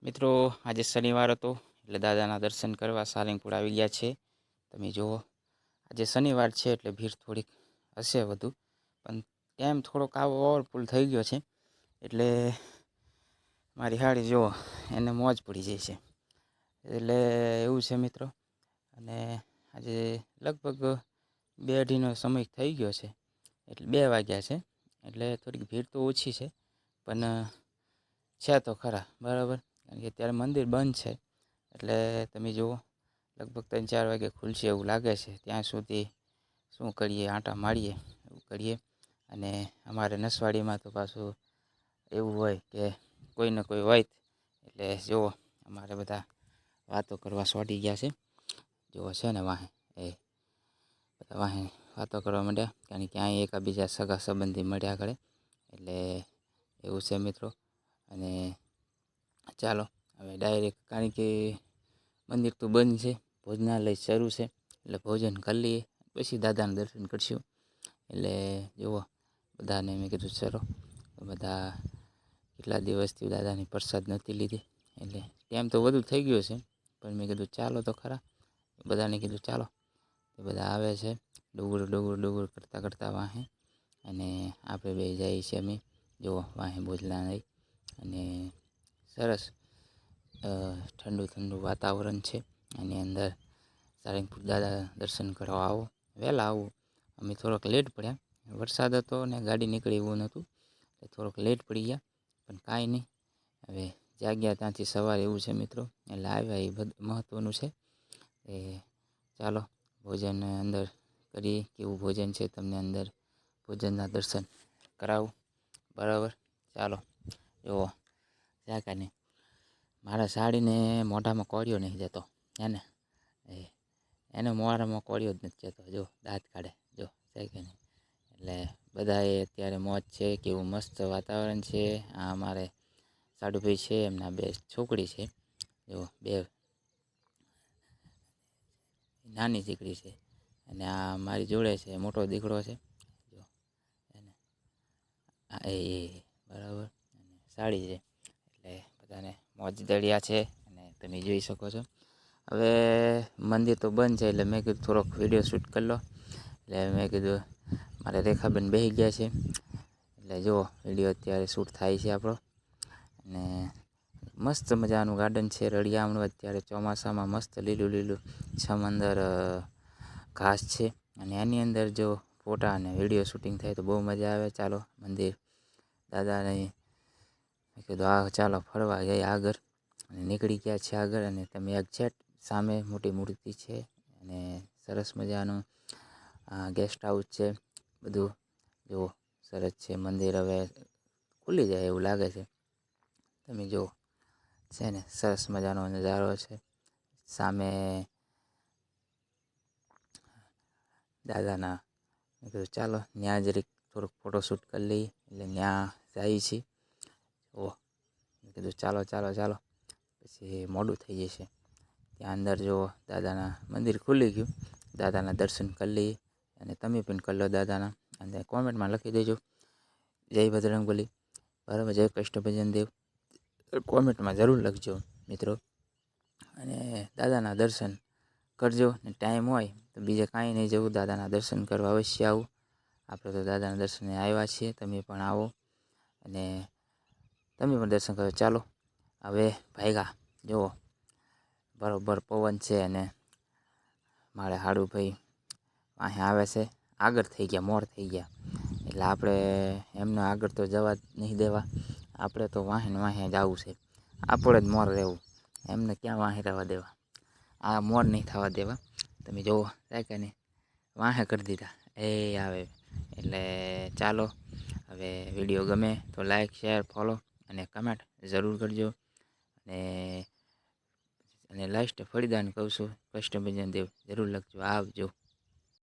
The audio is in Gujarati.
મિત્રો આજે શનિવાર હતો એટલે દાદાના દર્શન કરવા સારંગપુર આવી ગયા છે. તમે જુઓ આજે શનિવાર છે એટલે ભીડ થોડીક હશે વધુ, પણ ટાઈમ થોડોક આવો ઓવરફુલ થઈ ગયો છે એટલે મારી હાડી જુઓ એને મોજ પડી જાય છે. એટલે એવું છે મિત્રો. અને આજે લગભગ 2:30નો સમય થઈ ગયો છે એટલે 2 વાગ્યા છે એટલે થોડીક ભીડ તો ઓછી છે, પણ છે તો ખરા બરાબર. કારણ કે અત્યારે મંદિર બંધ છે એટલે તમે જુઓ લગભગ 3-4 વાગે ખુલશે એવું લાગે છે. ત્યાં સુધી શું કરીએ, આંટા મારીએ એવું કરીએ. અને અમારે નસવાડીમાં તો પાછું એવું હોય કે કોઈને કોઈ હોય એટલે જુઓ અમારે બધા વાતો કરવા સોટી ગયા છે. જુઓ છે ને વાહે બધા વાહે વાતો કરવા માંડ્યા, કારણ કે અહીં એકાબીજા સગા સંબંધી મળ્યા કરે એટલે એવું છે મિત્રો. અને ચાલો હવે ડાયરેક્ટ, કારણ કે મંદિર તો બંધ છે, ભોજનાલય શરૂ છે એટલે ભોજન કરી લઈએ પછી દાદાના દર્શન કરશું. એટલે જુઓ બધાને મેં કીધું ચલો, બધા કેટલા દિવસથી દાદાની પ્રસાદ નથી લીધી એટલે ટાઈમ તો વધુ થઈ ગયો છે, પણ મેં કીધું ચાલો તો ખરા. બધાને કીધું ચાલો, તો બધા આવે છે ડુગુર કરતાં કરતાં વાહે. અને આપણે બે જઈએ છીએ અમે જુઓ વાહે ભોજનાલય. અને સરસ ઠંડુ વાતાવરણ છે. એની અંદર સારંગપુર દાદા દર્શન કરવા આવો, વહેલા આવો. અમે થોડોક લેટ પડ્યા, વરસાદ હતો ને ગાડી નીકળે એવું નહોતું એટલે થોડોક લેટ પડી ગયા, પણ કાંઈ નહીં. હવે જાગ્યા ત્યાંથી સવારે એવું છે મિત્રો, એટલે આવ્યા એ બધું મહત્ત્વનું છે. એ ચાલો ભોજન અંદર કરીએ, કેવું ભોજન છે તમને અંદર ભોજનના દર્શન કરાવું બરાબર. ચાલો જુઓ જાકાને મારા સાડીને મોઢામાં કોળિયો નહીં જતો એને એને મોઢામાં કોળિયો જ નથી જતો. જો દાંત કાઢે જો છે કે નહીં. એટલે બધાએ અત્યારે મોજ છે, કેવું મસ્ત વાતાવરણ છે. આ અમારે સાડુભાઈ છે, એમના 2 છોકરી છે. જો 2 નાની દીકરી છે અને આ મારી જોડે છે મોટો દીકરો છે. જો એને બરાબર સાડી છે એટલે બધાને મોજ દળિયા છે અને તમે જોઈ શકો છો. હવે મંદિર તો બંધ છે એટલે મેં કીધું થોડોક વિડીયો શૂટ કરી લો. એટલે મેં કીધું મારે રેખાબેન બેસી ગયા છે એટલે જુઓ વિડીયો અત્યારે શૂટ થાય છે આપણો. અને મસ્ત મજાનું ગાર્ડન છે, રળિયામણું. અત્યારે ચોમાસામાં મસ્ત લીલું લીલું સમંદર ઘાસ છે અને એની અંદર જો ફોટા અને વિડીયો શૂટિંગ થાય તો બહુ મજા આવે. ચાલો મંદિર દાદાને મેં કીધું આ ચાલો ફરવા જઈએ આગળ, અને નીકળી ગયા છે આગળ. અને તમે એક્ઝેક્ટ સામે મોટી મૂર્તિ છે અને સરસ મજાનું ગેસ્ટ હાઉસ છે બધું. જુઓ સરસ છે મંદિર, હવે ખુલી જાય એવું લાગે છે. તમે જુઓ છે ને સરસ મજાનો નજારો છે. સામે દાદાના મેં કીધું ચાલો ત્યાં જરીક થોડુંક ફોટોશૂટ કરી લઈએ એટલે ત્યાં જઈએ છીએ. ઓહ મેં કીધું ચાલો ચાલો ચાલો પછી મોડું થઈ જશે. ત્યાં અંદર જુઓ દાદાના મંદિર ખુલી ગયું, દાદાના દર્શન કરી લઈએ. અને તમે પણ કરી લો દાદાના. અને કોમેન્ટમાં લખી દેજો જય બજરંગબલી બરાબર, જય કષ્ટભંજન દેવ કોમેન્ટમાં જરૂર લખજો મિત્રો. અને દાદાના દર્શન કરજો. ને ટાઈમ હોય તો બીજે કાંઈ નહીં જવું, દાદાના દર્શન કરવા અવશ્ય આવું. આપણે તો દાદાના દર્શને આવ્યા છીએ, તમે પણ આવો અને તમે પણ દર્શન કરો. ચાલો હવે ભાઈગા જુઓ બરાબર પવન છે અને મારે હાડુભાઈ અહીં આવે છે. આગળ થઈ ગયા, મોર થઈ ગયા એટલે આપણે એમને આગળ તો જવા જ નહીં દેવા. આપણે તો વાહે ને વાહે જ આવવું છે, આપણે જ મોર રહેવું, એમને ક્યાં વાહે રહેવા દેવા. આ મોર નહીં થવા દેવા. તમે જુઓ કે નહીં વાહે કરી દીધા એ આવે. એટલે ચાલો હવે વિડીયો ગમે તો લાઈક શેર ફોલો અને કમેન્ટ જરૂર કરજો. અને લાસ્ટ ફળીદાન કહું છું કષ્ટભંજન દેવ જરૂર લખજો. આવજો.